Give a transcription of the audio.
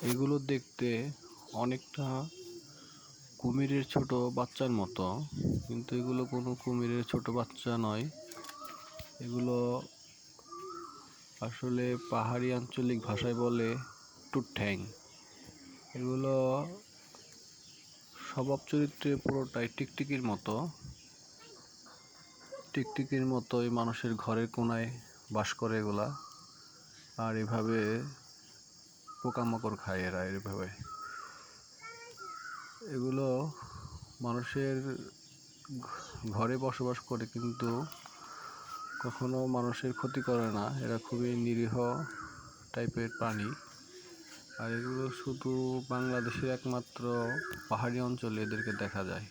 এগুলো দেখতে অনেকটা কুমিরের ছোট বাচ্চার মতো, কিন্তু এগুলো কোনো কুমিরের ছোট বাচ্চা নয়। এগুলো আসলে পাহাড়ি আঞ্চলিক ভাষায় বলে টুটঠ্যাং। এগুলো স্বভাব চরিত্রে পুরোটাই টিকটিকির মতোই মানুষের ঘরের কোনায় বাস করে এগুলা। আর এভাবে পোকামাকড় খায় এরা। এগুলো মানুষের ঘরে বসবাস করে, কিন্তু কখনো মানুষের ক্ষতি করে না। এরা খুবই নিরীহ টাইপের প্রাণী। আর এগুলো শুধু বাংলাদেশের একমাত্র পাহাড়ি অঞ্চলে এদেরকে দেখা যায়।